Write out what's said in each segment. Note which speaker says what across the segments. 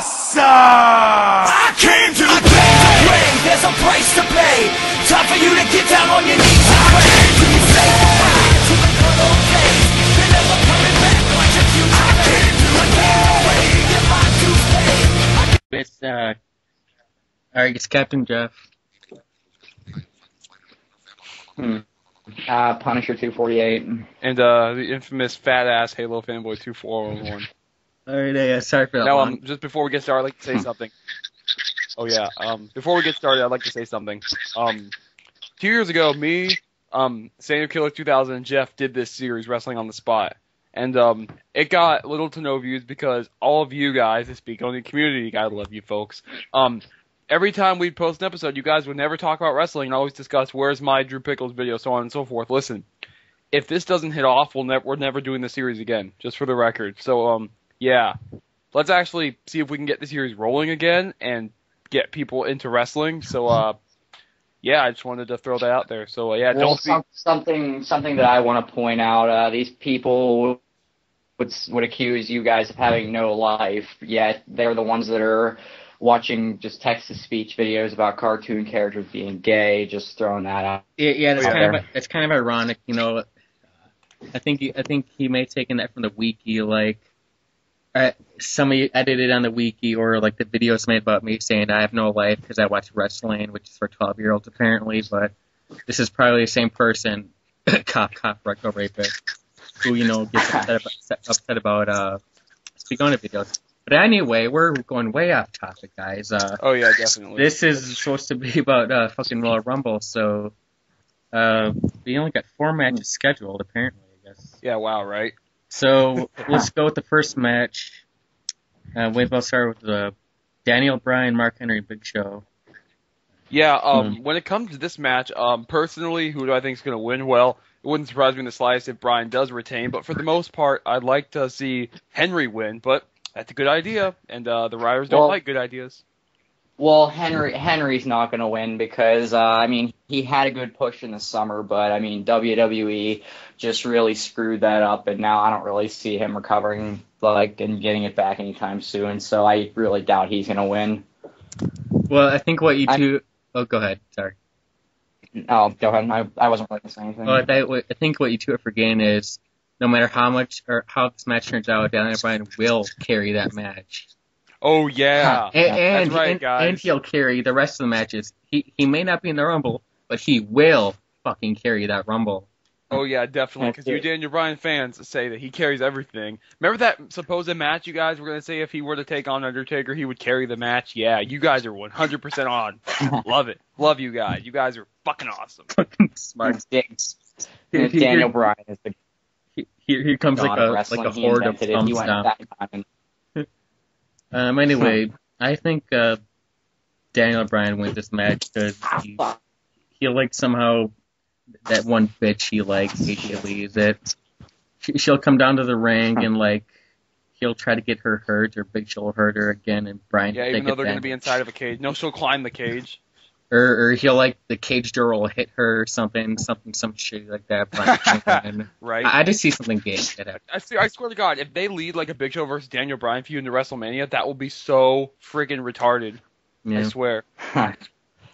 Speaker 1: awesome! I came to play! There's a price to pay. Time for you to get down on your knees and pray. To be safe, to the good old days. You're never coming back like your future. I came to play. Get my dues paid.
Speaker 2: Alright, it's Captain Jeff.
Speaker 3: Punisher 248.
Speaker 4: And the infamous fat-ass Halo fanboy 2401.
Speaker 2: Alright, sorry for that
Speaker 4: Now,
Speaker 2: one.
Speaker 4: just before we get started, I'd like to say something. Oh, yeah. Before we get started, I'd like to say something. 2 years ago, me, Santa Killer 2000, and Jeff did this series, Wrestling on the Spot. And it got little to no views because all of you guys, I speak on the community, gotta love you folks, every time we'd post an episode, you guys would never talk about wrestling and always discuss where's my Drew Pickles video, so on and so forth. Listen, if this doesn't hit off, we're never doing the series again, just for the record. So, yeah. Let's actually see if we can get the series rolling again and get people into wrestling. So, yeah, I just wanted to throw that out there. So, yeah,
Speaker 3: Well,
Speaker 4: don't
Speaker 3: something that I want to point out. These people would accuse you guys of having no life, yet they're the ones that are watching just text-to-speech videos about cartoon characters being gay, just throwing that out.
Speaker 2: Yeah, that's kind of ironic, you know. I think he may have taken that from the wiki, like somebody edited on the wiki, or like the videos made about me saying I have no life because I watch wrestling, which is for 12-year-olds apparently. But this is probably the same person, cop, rectal rapist, who gets upset about speak on the videos. But anyway, we're going way off topic, guys.
Speaker 4: Oh, yeah, definitely.
Speaker 2: This is supposed to be about fucking Royal Rumble, so we only got 4 matches scheduled, apparently, I guess.
Speaker 4: Yeah, wow, right?
Speaker 2: So let's go with the first match. We'll start with Daniel Bryan, Mark Henry, Big Show.
Speaker 4: Yeah, when it comes to this match, personally, who do I think is going to win? Well, it wouldn't surprise me in the slightest if Bryan does retain, but for the most part, I'd like to see Henry win, but that's a good idea, and the Riders don't like good ideas.
Speaker 3: Well, Henry's not going to win because, he had a good push in the summer, but, WWE just really screwed that up, and now I don't really see him recovering, and getting it back anytime soon, so I really doubt he's going to win.
Speaker 2: Well, I think what you two... Oh, go ahead. Sorry.
Speaker 3: Oh, go ahead. I wasn't really saying anything.
Speaker 2: Well, I think what you two are forgetting is no matter how much or how this match turns out, Daniel Bryan will carry that match.
Speaker 4: Oh, yeah.
Speaker 2: And,
Speaker 4: that's right, guys.
Speaker 2: And he'll carry the rest of the matches. He may not be in the Rumble, but he will fucking carry that Rumble.
Speaker 4: Oh, yeah, definitely, because you Daniel Bryan fans say that he carries everything. Remember that supposed match you guys were going to say if he were to take on Undertaker, he would carry the match? Yeah, you guys are 100% on. Love it. Love you guys. You guys are fucking awesome.
Speaker 2: Fucking smart.
Speaker 3: Daniel Bryan is the
Speaker 2: Here comes like a horde of thumbs down. Anyway, I think Daniel Bryan wins this match because he'll somehow that one bitch he likes, he leaves it. She'll come down to the ring and he'll try to get her hurt, or Big Show will hurt her again, and Bryan.
Speaker 4: Yeah, even though they're going to be inside of a cage. No, she'll climb the cage.
Speaker 2: Or he'll the cage door will hit her or some shit like that.
Speaker 4: Right.
Speaker 2: I just see something gay.
Speaker 4: I swear to God, if they lead a Big Show versus Daniel Bryan feud into WrestleMania, that will be so friggin' retarded. Yeah. I swear.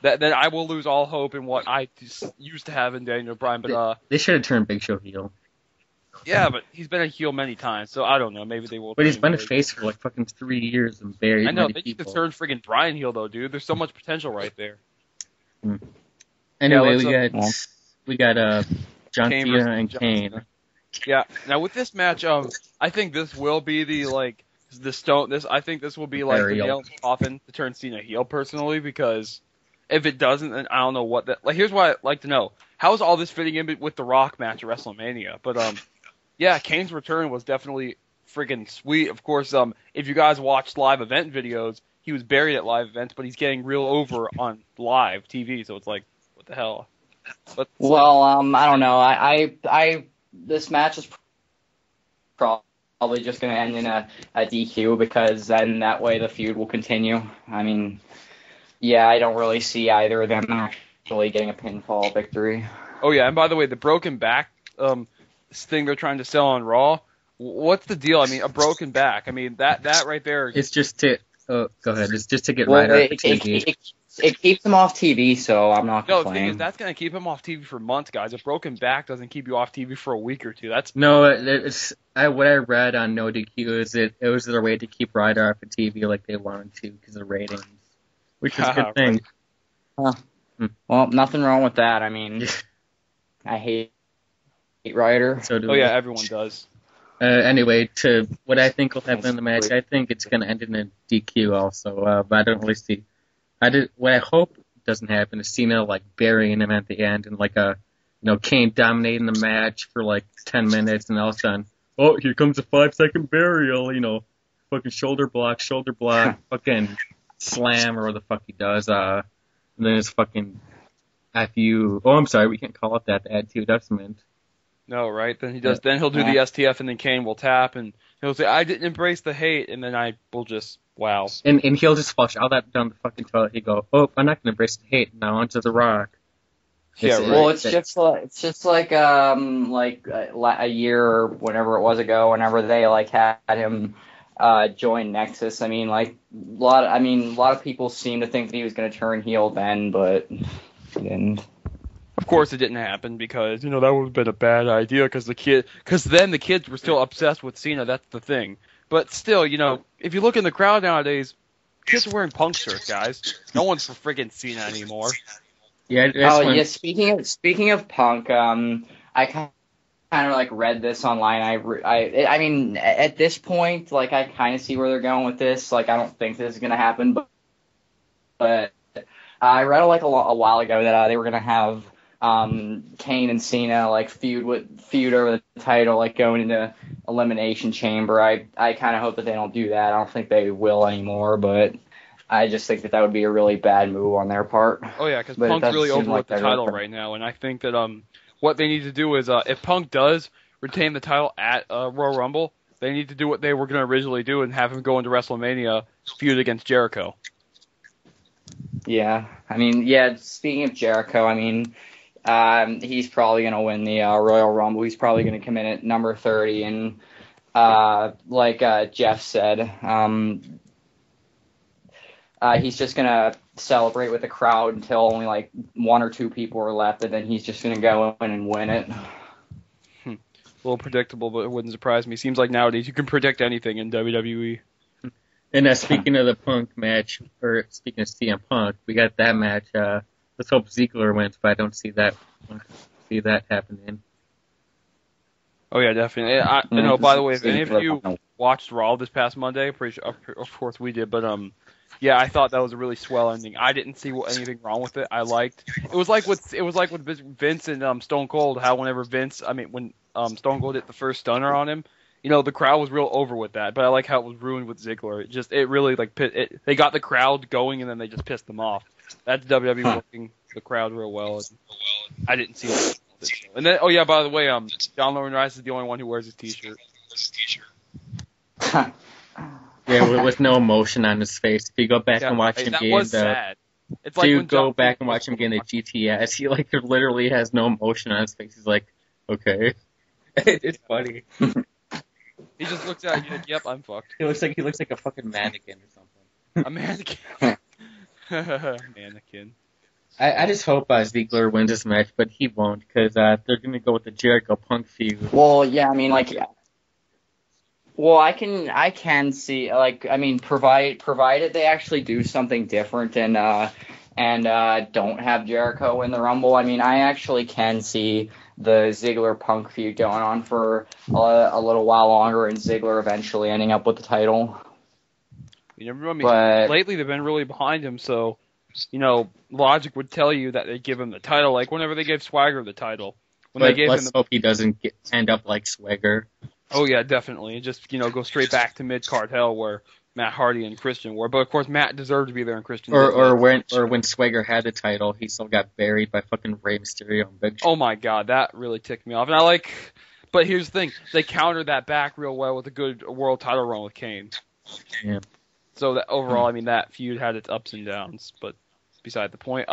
Speaker 4: that I will lose all hope in what I used to have in Daniel Bryan. But
Speaker 2: they should have turned Big Show heel.
Speaker 4: Yeah, but he's been a heel many times, so I don't know. Maybe they will.
Speaker 2: But he's been a face for fucking 3 years and buried.
Speaker 4: I know. They
Speaker 2: need
Speaker 4: to turn friggin' Bryan heel though, dude. There's so much potential right there.
Speaker 2: Anyway, we got John Cena and Kane.
Speaker 4: Yeah. Now with this match, I think this will be the stone. I think this will be the nail in the coffin to turn Cena heel personally, because if it doesn't, then I don't know what that. Here's what I'd like to know: how is all this fitting in with the Rock match at WrestleMania? But yeah, Kane's return was definitely friggin' sweet. Of course, if you guys watched live event videos, he was buried at live events, but he's getting real over on live TV, so it's what the hell?
Speaker 3: Well, I don't know. This match is probably just going to end in a DQ, because then that way the feud will continue. Yeah, I don't really see either of them actually getting a pinfall victory.
Speaker 4: Oh, yeah, and by the way, the broken back thing they're trying to sell on Raw, what's the deal? A broken back. That right there.
Speaker 2: It's just to Oh, go ahead. It's just to get
Speaker 3: Well,
Speaker 2: Ryder off the TV.
Speaker 3: it keeps him off TV, so I'm not
Speaker 4: No, the thing
Speaker 3: complaining.
Speaker 4: is, that's going to keep him off TV for months, guys. A broken back doesn't keep you off TV for a week or two. That's
Speaker 2: No, what I read on No DQ is it was their way to keep Ryder off the TV like they wanted to because of ratings, which is a good thing.
Speaker 3: Huh. Well, nothing wrong with that. I mean, I hate Ryder.
Speaker 2: So do
Speaker 4: oh
Speaker 2: we.
Speaker 4: yeah, everyone does.
Speaker 2: Anyway, to what I think will happen in the match, I think it's going to end in a DQ also, but I don't really see. What I hope doesn't happen is Cena like burying him at the end and like Kane dominating the match for like 10 minutes and all of a sudden, oh, here comes a 5-second burial, fucking shoulder block, fucking slam or what the fuck he does, and then it's fucking I'm sorry, we can't call it that, the attitude adjustment.
Speaker 4: No, right? Then he does. Then he'll do the STF, and then Kane will tap, and he'll say, "I didn't embrace the hate," and then I will just wow.
Speaker 2: And he'll just flush all that down the fucking toilet. He go, oh, I'm not gonna embrace the hate. Now onto the Rock.
Speaker 4: Yeah,
Speaker 3: Well, it's just like a year or whenever it was ago, whenever they like had him join Nexus. I mean, like a lot of people seem to think that he was going to turn heel then, but he didn't.
Speaker 4: Of course, it didn't happen because that would have been a bad idea because then the kids were still obsessed with Cena. That's the thing. But still, if you look in the crowd nowadays, kids are wearing Punk shirts, guys. No one's for friggin' Cena anymore.
Speaker 2: Yeah.
Speaker 3: Yeah. Speaking of Punk, I kind of like read this online. I mean, at this point, like I kind of see where they're going with this. Like I don't think this is gonna happen, but I read like a while ago that they were gonna have Kane and Cena like feud over the title, like going into Elimination Chamber. I kind of hope that they don't do that. I don't think they will anymore, but I just think that would be a really bad move on their part.
Speaker 4: Oh yeah, because Punk's really over with the title right now, and I think that what they need to do is if Punk does retain the title at Royal Rumble, they need to do what they were going to originally do and have him go into WrestleMania feud against Jericho.
Speaker 3: Yeah, I mean, speaking of Jericho, I mean, he's probably going to win the Royal Rumble. He's probably going to come in at number 30, and like Jeff said, he's just going to celebrate with the crowd until only like one or two people are left, and then he's just going to go in and win it.
Speaker 4: A little predictable, but it wouldn't surprise me. Seems like nowadays you can predict anything in WWE.
Speaker 2: And speaking of the Punk match, or speaking of CM Punk, we got that match. Let's hope Ziggler wins, but I don't see that happening.
Speaker 4: Oh yeah, definitely. By the way, if any of you watched Raw this past Monday, pretty sure, of course we did, but yeah, I thought that was a really swell ending. I didn't see anything wrong with it. I liked. It was like with Vince and Stone Cold. How when Stone Cold hit the first stunner on him, the crowd was real over with that. But I like how it was ruined with Ziggler. It really they got the crowd going and then they just pissed them off. That's WWE working the crowd real well. I didn't see it. And then, oh yeah, by the way, John Lauren Rice is the only one who wears his T-shirt.
Speaker 2: Yeah, with no emotion on his face. If you go back and watch him getting
Speaker 4: sad.
Speaker 2: It's like go back and watch him getting the GTS, he like literally has no emotion on his face. He's like, okay, it's funny.
Speaker 4: He just looks at you like, yep, I'm fucked.
Speaker 2: He looks like a fucking mannequin or something.
Speaker 4: A mannequin. Mannequin.
Speaker 2: I just hope Ziggler wins this match, but he won't because they're gonna go with the Jericho Punk feud.
Speaker 3: Well, yeah, I mean, like. Well, I can see, like, I mean, provided they actually do something different and don't have Jericho in the Rumble. I mean, I actually can see the Ziggler Punk feud going on for a little while longer, and Ziggler eventually ending up with the title.
Speaker 4: Lately they've been really behind him, so logic would tell you that they give him the title, like whenever they gave Swagger the title.
Speaker 2: Let's hope he doesn't end up like Swagger.
Speaker 4: Oh yeah, definitely. Just go straight back to mid-card hell where Matt Hardy and Christian were. But of course, Matt deserved to be there, and Christian.
Speaker 2: Or when Swagger had the title, he still got buried by fucking Rey Mysterio and Big Show.
Speaker 4: Oh my god, that really ticked me off. And but here's the thing: they countered that back real well with a good world title run with Kane.
Speaker 2: Yeah.
Speaker 4: So that overall, I mean, that feud had its ups and downs, but beside the point.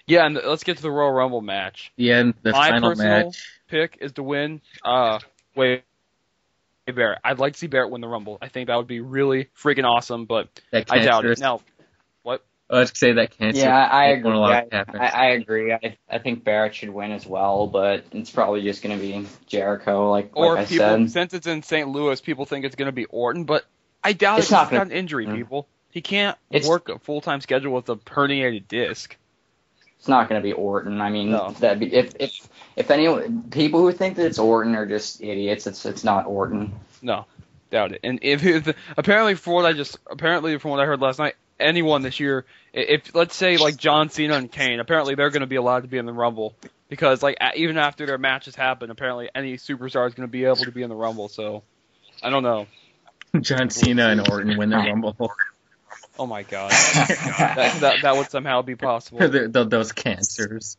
Speaker 4: Yeah, and let's get to the Royal Rumble match.
Speaker 2: Yeah, and the final match.
Speaker 4: My personal pick is to win. Barrett. I'd like to see Barrett win the Rumble. I think that would be really freaking awesome, but
Speaker 2: That
Speaker 4: I doubt
Speaker 2: cancerous.
Speaker 4: it. Now, what?
Speaker 2: I was say that cancer.
Speaker 3: Yeah, I agree.
Speaker 2: Won't allow it to happen.
Speaker 3: I agree. I think Barrett should win as well, but it's probably just going to be Jericho, like
Speaker 4: Or
Speaker 3: I
Speaker 4: people,
Speaker 3: said.
Speaker 4: since it's in St. Louis, people think it's going to be Orton, but I doubt
Speaker 3: It's
Speaker 4: it.
Speaker 3: not
Speaker 4: He's
Speaker 3: gonna-
Speaker 4: got an injury, people. He can't
Speaker 3: It's-
Speaker 4: work a full-time schedule with a herniated disc.
Speaker 3: It's not going to be Orton. I mean,
Speaker 4: No.
Speaker 3: that'd be if anyone, people who think that it's Orton are just idiots. It's not Orton.
Speaker 4: No, doubt it. And if apparently from what I heard last night, anyone this year, if let's say like John Cena and Kane, apparently they're going to be allowed to be in the Rumble because like even after their matches happen, apparently any superstar is going to be able to be in the Rumble. So I don't know.
Speaker 2: John Cena and Orton win the Rumble.
Speaker 4: Oh my god, that would somehow be possible.
Speaker 2: Those cancers.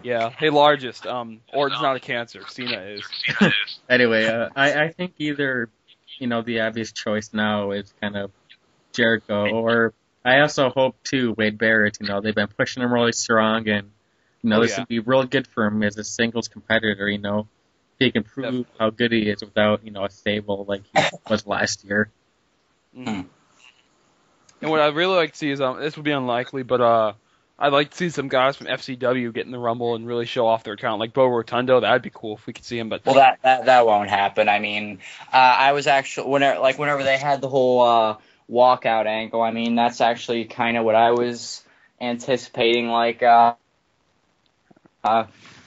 Speaker 4: Yeah. Hey, largest. Orton's not a cancer. Cena is.
Speaker 2: Anyway, I think either, the obvious choice now is kind of Jericho, or I also hope too Wade Barrett. They've been pushing him really strong, and this would be real good for him as a singles competitor. He can prove
Speaker 4: Definitely.
Speaker 2: how good he is without a stable like he was last year.
Speaker 4: Mhm. And what I'd really like to see is this would be unlikely, but I'd like to see some guys from FCW get in the Rumble and really show off their talent, like Bo Rotundo. That'd be cool if we could see him. But
Speaker 3: Well, that won't happen. I mean, I was actually whenever they had the whole walkout angle. I mean, that's actually kind of what I was anticipating. A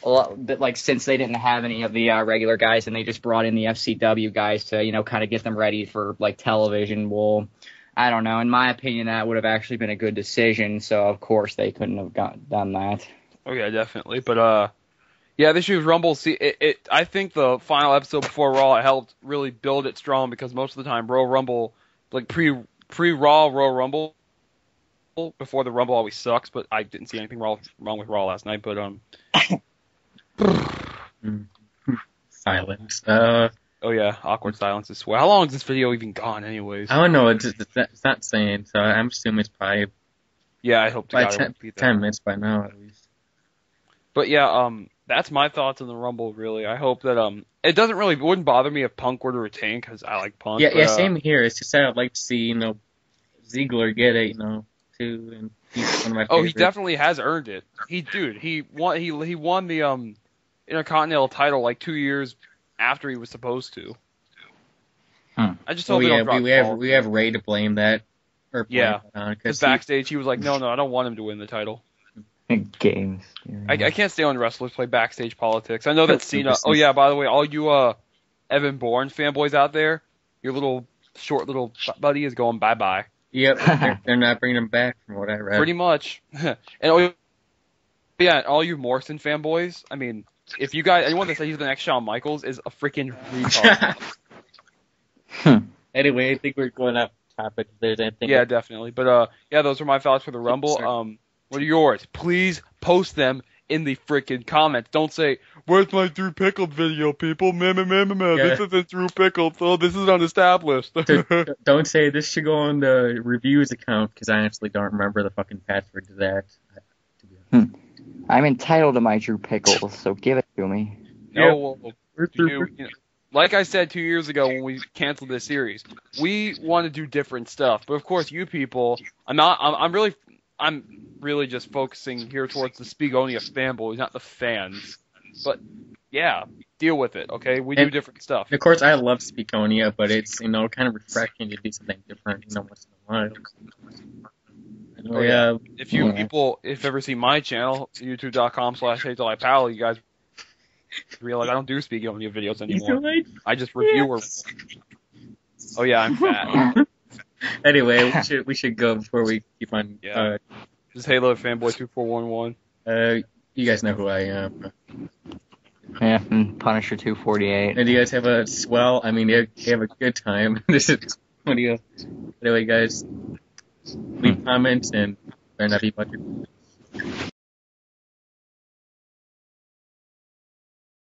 Speaker 3: lot, but like since they didn't have any of the regular guys and they just brought in the FCW guys to kind of get them ready for like television. Well, I don't know. In my opinion, that would have actually been a good decision. So of course they couldn't have done that.
Speaker 4: oh yeah, definitely. But yeah, this year's Rumble. See, I think the final episode before Raw helped really build it strong because most of the time Royal Rumble, like pre-Raw Royal Rumble, before the Rumble always sucks. But I didn't see anything wrong with Raw last night. But
Speaker 2: Silence.
Speaker 4: oh yeah, awkward silence is swear. How long is this video even gone, anyways?
Speaker 2: I don't know. It's not saying, so I'm assuming it's probably
Speaker 4: Yeah, I hope to
Speaker 2: by
Speaker 4: God it won't be that.
Speaker 2: 10 minutes by now at least.
Speaker 4: But yeah, that's my thoughts on the Rumble. Really, I hope that it wouldn't bother me if Punk were to retain because I like Punk.
Speaker 2: Yeah,
Speaker 4: but,
Speaker 2: yeah, same here. It's just that I'd like to see, Ziggler get it, too, and he's one of my favorites.
Speaker 4: Oh, he definitely has earned it. He won the Intercontinental title like 2 years after he was supposed to. I just hope they don't drop the ball.
Speaker 2: we have Ray to blame that. Or blame
Speaker 4: Yeah.
Speaker 2: that on,
Speaker 4: Because
Speaker 2: 'cause
Speaker 4: backstage he was like, no, I don't want him to win the title.
Speaker 3: Games.
Speaker 4: I can't stay on wrestlers play backstage politics. I know that Cena. Oh yeah, by the way, all you Evan Bourne fanboys out there, your little short little buddy is going bye bye.
Speaker 2: Yep, they're not bringing him back from what I read.
Speaker 4: Pretty much. And all you Morrison fanboys. I mean, if you guys, anyone that says he's the next Shawn Michaels is a freaking retard.
Speaker 2: Anyway, I think we're going off topic. If there's anything.
Speaker 4: Yeah, definitely. But yeah, those are my thoughts for the Rumble.
Speaker 2: Sure.
Speaker 4: What are yours? Please post them in the freaking comments. Don't say, "Where's my Drew Pickled video, people?" This isn't Drew Pickled, so this is unestablished.
Speaker 2: Don't say this should go on the reviews account because I honestly don't remember the fucking password to that. To be honest.
Speaker 3: I'm entitled to my Drew Pickles, so give it to me.
Speaker 4: No, like I said 2 years ago when we canceled this series, we want to do different stuff. But of course, you people, I'm really just focusing here towards the Speagonia fanboys, not the fans. But yeah, deal with it, okay? We do different stuff.
Speaker 2: Of course, I love Speakonia, but it's kind of refreshing to do something different, once in a while.
Speaker 4: Oh, yeah. If you people, if you ever see my channel, youtube.com/HayTillIPal, you guys realize I don't do Speakonia videos anymore. I just review or. Oh yeah, I'm fat.
Speaker 2: Anyway, we should go before we keep on.
Speaker 4: Yeah. This is Halo Fanboy 2411.
Speaker 2: You guys know who I am.
Speaker 3: Yeah, Punisher 248.
Speaker 2: And you guys have a swell. I mean, you have a good time. This is what do you? Anyway, guys, leave comments and better not be much.